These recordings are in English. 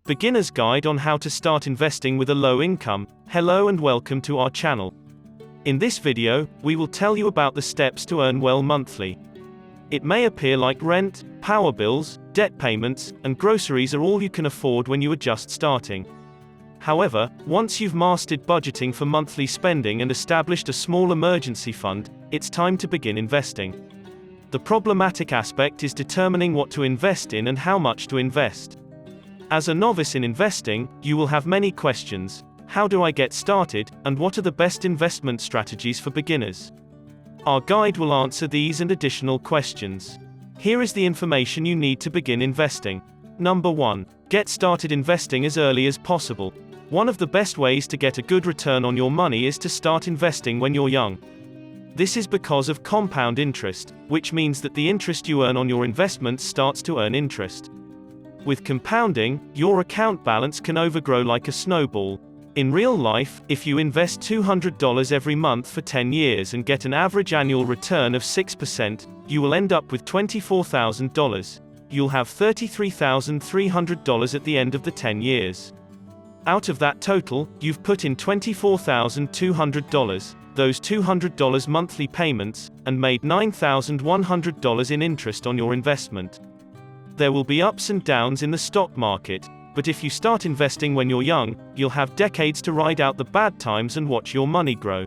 Beginner's Guide on how to start investing with a low income. Hello and welcome to our channel. In this video, we will tell you about the steps to earn well monthly. It may appear like rent, power bills, debt payments, and groceries are all you can afford when you are just starting. However, once you've mastered budgeting for monthly spending and established a small emergency fund, it's time to begin investing. The problematic aspect is determining what to invest in and how much to invest. As a novice in investing, you will have many questions. How do I get started, and what are the best investment strategies for beginners? Our guide will answer these and additional questions. Here is the information you need to begin investing. Number 1. Get started investing as early as possible. One of the best ways to get a good return on your money is to start investing when you're young. This is because of compound interest, which means that the interest you earn on your investments starts to earn interest. With compounding, your account balance can overgrow like a snowball. In real life, if you invest $200 every month for 10 years and get an average annual return of 6%, you will end up with $24,000. You'll have $33,300 at the end of the 10 years. Out of that total, you've put in $24,200, those $200 monthly payments, and made $9,100 in interest on your investment. There will be ups and downs in the stock market, but if you start investing when you're young, you'll have decades to ride out the bad times and watch your money grow.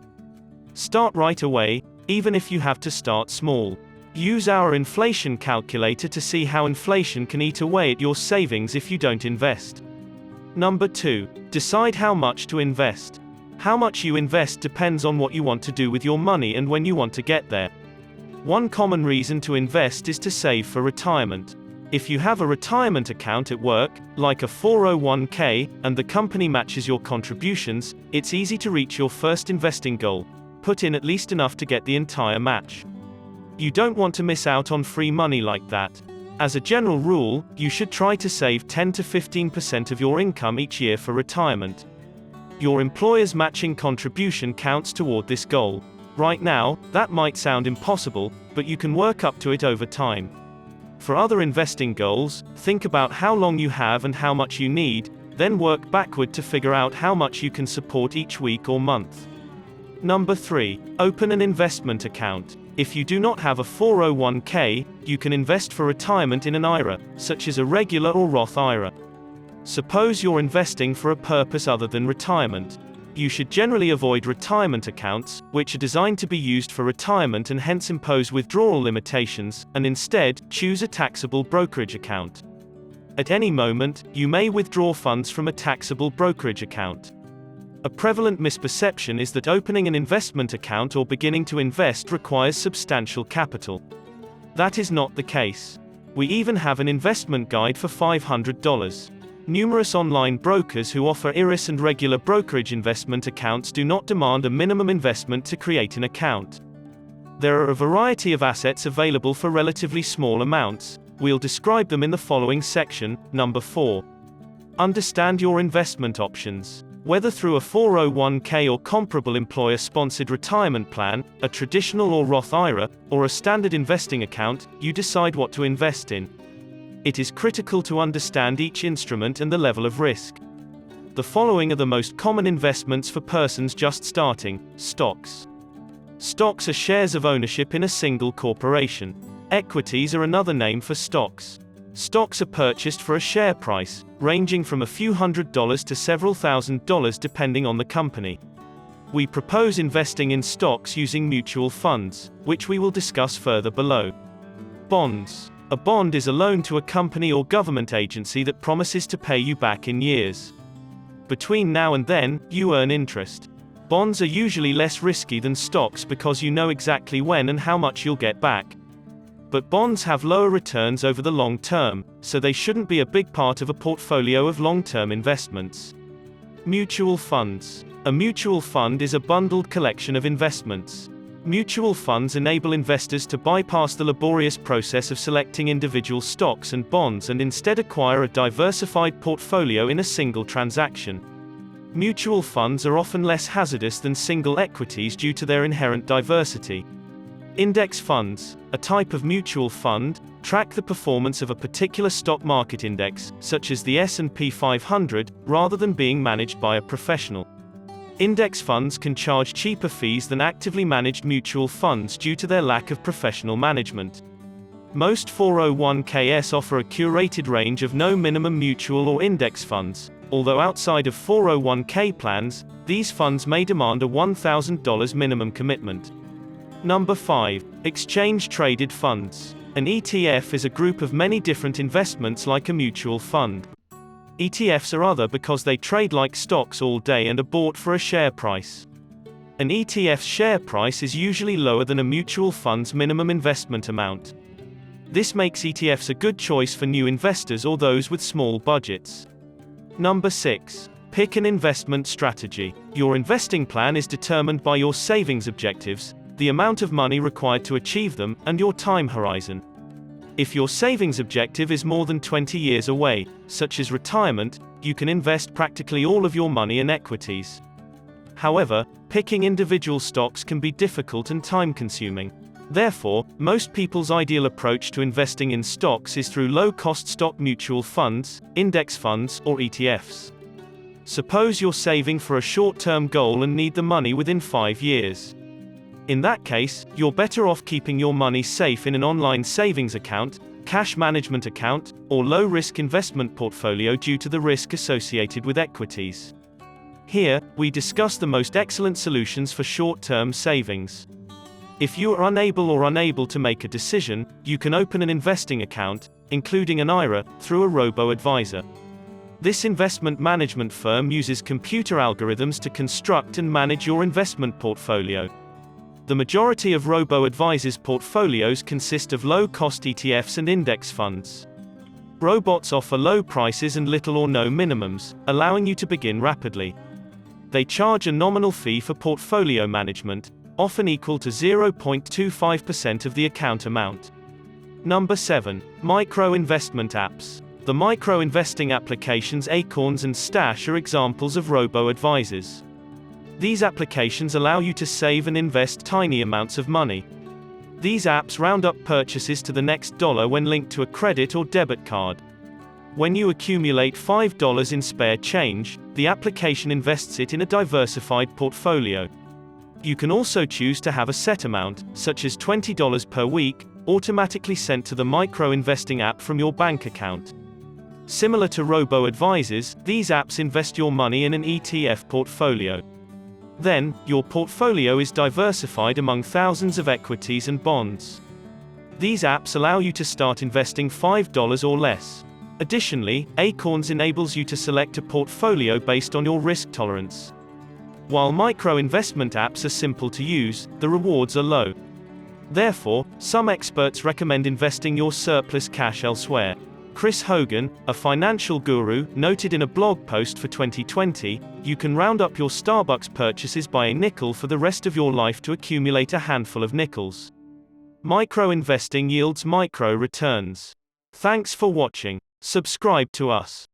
Start right away, even if you have to start small. Use our inflation calculator to see how inflation can eat away at your savings if you don't invest. Number 2. Decide how much to invest. How much you invest depends on what you want to do with your money and when you want to get there. One common reason to invest is to save for retirement. If you have a retirement account at work, like a 401k, and the company matches your contributions, it's easy to reach your first investing goal. Put in at least enough to get the entire match. You don't want to miss out on free money like that. As a general rule, you should try to save 10 to 15% of your income each year for retirement. Your employer's matching contribution counts toward this goal. Right now, that might sound impossible, but you can work up to it over time. For other investing goals, think about how long you have and how much you need, then work backward to figure out how much you can support each week or month. Number 3. Open an investment account. If you do not have a 401k, you can invest for retirement in an IRA, such as a regular or Roth IRA. Suppose you're investing for a purpose other than retirement. You should generally avoid retirement accounts, which are designed to be used for retirement and hence impose withdrawal limitations, and instead, choose a taxable brokerage account. At any moment, you may withdraw funds from a taxable brokerage account. A prevalent misperception is that opening an investment account or beginning to invest requires substantial capital. That is not the case. We even have an investment guide for $500. Numerous online brokers who offer IRAs and regular brokerage investment accounts do not demand a minimum investment to create an account. There are a variety of assets available for relatively small amounts. We'll describe them in the following section. Number 4. Understand your investment options. Whether through a 401k or comparable employer-sponsored retirement plan, a traditional or Roth IRA, or a standard investing account, you decide what to invest in. It is critical to understand each instrument and the level of risk. The following are the most common investments for persons just starting. Stocks. Stocks are shares of ownership in a single corporation. Equities are another name for stocks. Stocks are purchased for a share price, ranging from a few $100s to several $1,000s depending on the company. We propose investing in stocks using mutual funds, which we will discuss further below. Bonds. A bond is a loan to a company or government agency that promises to pay you back in years. Between now and then, you earn interest. Bonds are usually less risky than stocks because you know exactly when and how much you'll get back. But bonds have lower returns over the long term, so they shouldn't be a big part of a portfolio of long-term investments. Mutual funds. A mutual fund is a bundled collection of investments. Mutual funds enable investors to bypass the laborious process of selecting individual stocks and bonds and instead acquire a diversified portfolio in a single transaction. Mutual funds are often less hazardous than single equities due to their inherent diversity. Index funds, a type of mutual fund, track the performance of a particular stock market index, such as the S&P 500, rather than being managed by a professional. Index funds can charge cheaper fees than actively managed mutual funds due to their lack of professional management. Most 401ks offer a curated range of no minimum mutual or index funds, although outside of 401k plans, these funds may demand a $1,000 minimum commitment. Number 5. Exchange-traded funds. An ETF is a group of many different investments like a mutual fund. ETFs are other because they trade like stocks all day and are bought for a share price. An ETF's share price is usually lower than a mutual fund's minimum investment amount. This makes ETFs a good choice for new investors or those with small budgets. Number 6. Pick an investment strategy. Your investing plan is determined by your savings objectives, the amount of money required to achieve them, and your time horizon. If your savings objective is more than 20 years away, such as retirement, you can invest practically all of your money in equities. However, picking individual stocks can be difficult and time-consuming. Therefore, most people's ideal approach to investing in stocks is through low-cost stock mutual funds, index funds, or ETFs. Suppose you're saving for a short-term goal and need the money within 5 years. In that case, you're better off keeping your money safe in an online savings account, cash management account, or low-risk investment portfolio due to the risk associated with equities. Here, we discuss the most excellent solutions for short-term savings. If you are unable to make a decision, you can open an investing account, including an IRA, through a robo-advisor. This investment management firm uses computer algorithms to construct and manage your investment portfolio. The majority of robo-advisors' portfolios consist of low-cost ETFs and index funds. Robots offer low prices and little or no minimums, allowing you to begin rapidly. They charge a nominal fee for portfolio management, often equal to 0.25% of the account amount. Number 7. Micro-investment apps. The micro-investing applications Acorns and Stash are examples of robo-advisors. These applications allow you to save and invest tiny amounts of money. These apps round up purchases to the next dollar when linked to a credit or debit card. When you accumulate $5 in spare change, the application invests it in a diversified portfolio. You can also choose to have a set amount, such as $20 per week, automatically sent to the micro-investing app from your bank account. Similar to robo-advisors, these apps invest your money in an ETF portfolio. Then, your portfolio is diversified among thousands of equities and bonds. These apps allow you to start investing $5 or less. Additionally, Acorns enables you to select a portfolio based on your risk tolerance. While micro-investment apps are simple to use, the rewards are low. Therefore, some experts recommend investing your surplus cash elsewhere. Chris Hogan, a financial guru, noted in a blog post for 2020, "You can round up your Starbucks purchases by a nickel for the rest of your life to accumulate a handful of nickels." Micro-investing yields micro returns. Thanks for watching. Subscribe to us.